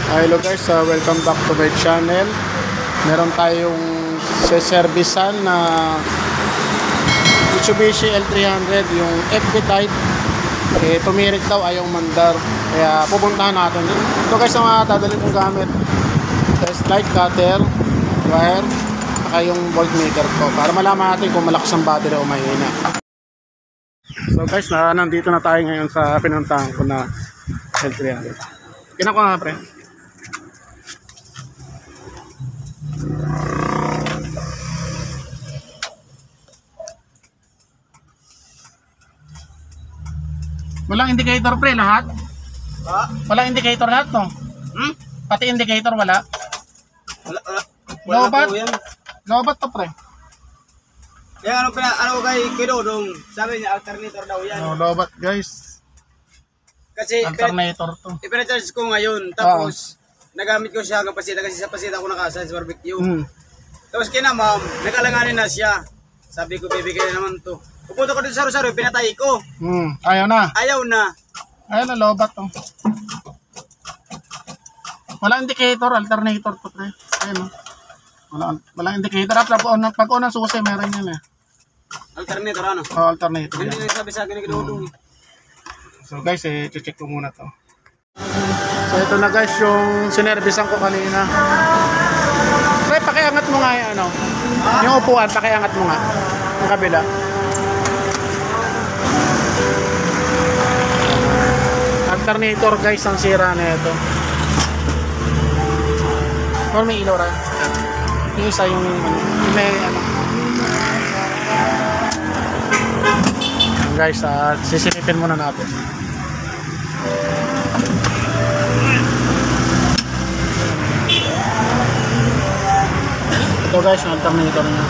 Hello guys, welcome back to my channel. Meron tayong servicean na Mitsubishi L300, yung FB type. Tumirik daw, ayaw mandar. Kaya pupuntahan natin. Ito guys ang mga dadalhin kong gamit. Test light, cutter, wire, saka yung voltmeter ko. Para malaman natin kung malakas ang battery o mahina. So guys, nandito na tayo ngayon sa pinuntahan ko na L300. Kinako nga pre. Walang indicator pre lahat? Ha? Walang indicator lahat no? Pati indicator wala? Wala po yan. Lobat to pre. Kaya ano kay Kidodong, sabi niya alternator daw yan. Lobat guys. Kasi alternator to. Ipina-charge ko ngayon, tapos nagamit ko siya hanggang pasita kasi sa pasita ko nakasa sa barbecue. Tapos kina ma'am, nakalanganin na siya. Sabi ko bibigay na naman to. Pupunta ko dito sa Rosario, pinatay ko. Ayaw na. Ayaw na. Ayaw na, lobat to. Wala indicator, alternator to pre. Ayun walang indicator. Pag unang susi, meron yun eh. Alternator ano? Alternator. Hindi nagsabi sa akin na Kidodong. So guys, check ko muna to. So ito na guys, yung sinervisan ko kanina. Pre, pakiangat mo nga yung ano. Yung upuan, pakiangat mo nga. Yung kabila. Alternator guys, ang sira na ito. Or may ilaw rin. Yung isa yung may ano. Guys, sisilipin muna natin. Ito guys, yung alternator niya.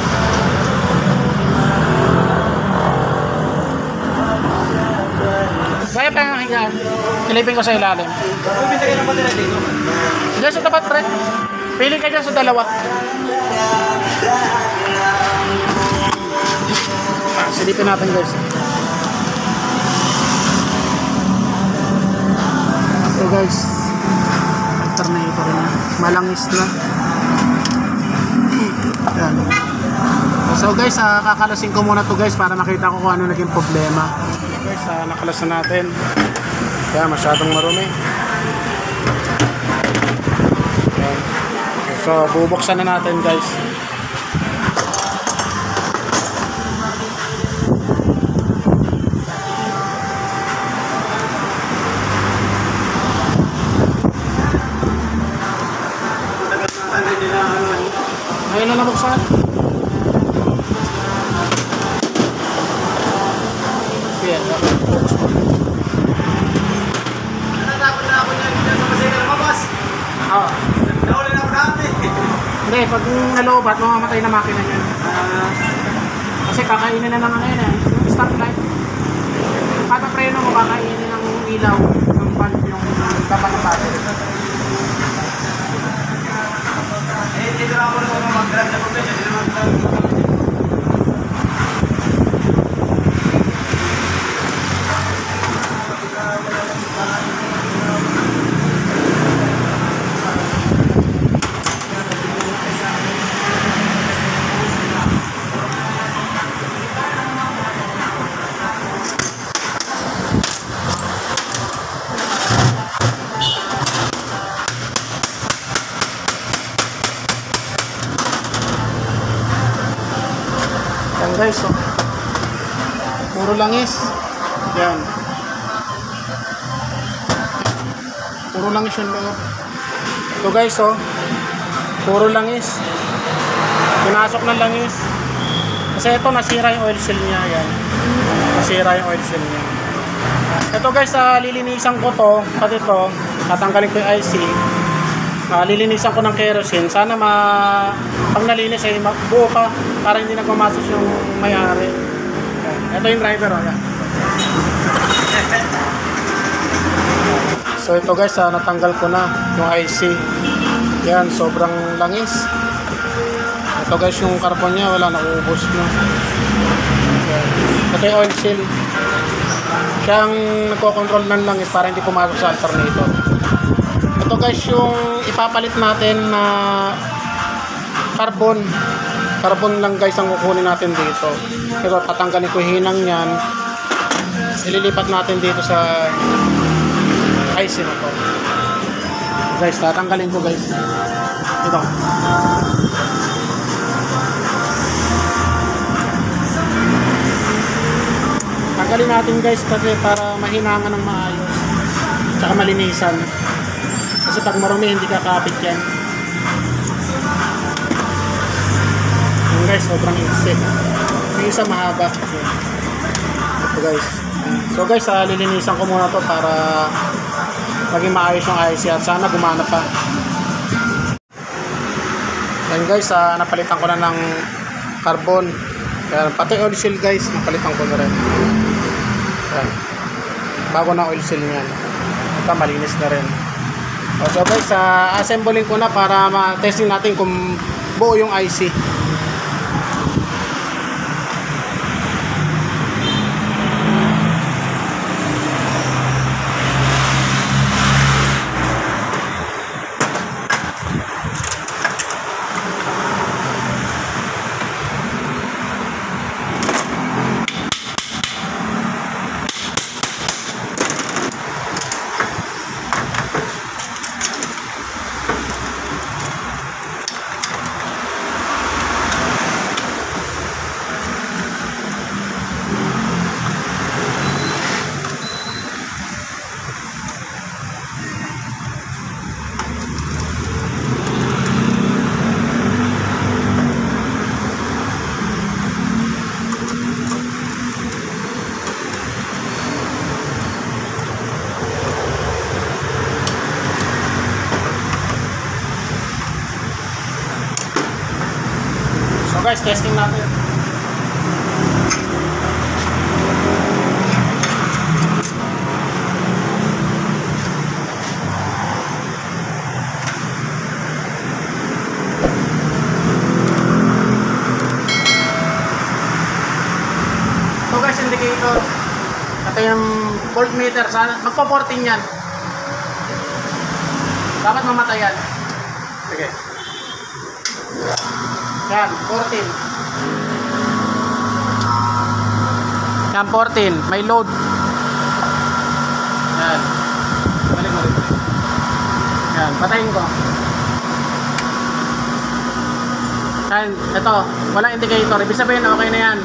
Kaya pa yung higaan. Silipin ko sa ilalim. Pupinta kayo ng battery dito. Diyan sa tapat pre. Pili ka dyan sa dalawa. Silipin natin guys. Ito guys, alternator niya. Malangis na. Yan. So guys, kakalasin ko muna to guys para makita ko kung ano naging problema. Guys, nakalas na natin. Kaya masyadong marumi. Yan. So bubuksan na natin guys. Ngayon na nabuksan. Yan. Natakot na ako niya dito sa pasita ng mabas. Nauli na ako dati. Hindi, pag nalobat, mamamatay na makina niya. Kasi kakainin na ng ano yun eh. Yung stoplight. Kada preno mo, kakainin ng ilaw. Yung bulb, yung dapat ng battery. Dito na ako na mag-grab na problema. Dito na mag-grab. Yan guys, oh. Puro langis. Yan. Puro langis yung loob. Ito guys, oh. Puro langis. Pinasok ng langis. Kasi ito, nasira yung oil seal niya. Yan. Nasira yung oil seal niya. Ito guys, lilinisan ko to. Pati ito, tatanggalin ko yung IC. Lilinisan ko ng kerosene. Sana pag nalinis ay buo pa para hindi nagmamasok yung may-ari. Ito yung driver. Yan. So ito guys, natanggal ko na yung IC. Yan, sobrang langis. Ito guys, yung carbon niya wala, nauubos na. Yan. Ito yung oil seal. Siya ang nagko-control ng langis para hindi pumasok sa alternator. Ito guys, guys, yung ipapalit natin na carbon lang guys ang kukunin natin dito. Pero tatanggalin ko yung hinang yan, ililipat natin dito sa IC na to guys. Tatanggalin ko guys ito. Tanggalin natin guys kasi para mahinangan ng maayos tsaka malinisan, kasi pag marumi hindi kakapit yan. Yung guys, sobrang insip. Yung isa mahaba. Ito guys. So guys, lilinisan ko muna to para maging maayos yung IC at sana gumana pa. Yan guys, napalitan ko na ng carbon. Yan, pati oil seal guys, napalitan ko na rin. Yan. Bago na oil seal niyan. Ito, malinis na rin. So guys, assembling ko na para ma-testing natin kung buo yung IC. Guys, testing natin. So guys, indicator. Ito yung voltmeter. Magpo-14 yan. Dapat mamatayan. Sige. Yan, 14. Yan, 14. May load. Yan. Balik mo dito. Yan, patayin ko. Yan, ito. Walang indicator. Ibig sabihin, okay na yan.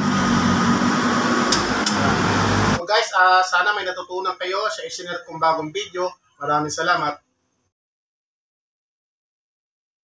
So guys, sana may natutunan kayo sa isinare kong bagong video. Maraming salamat.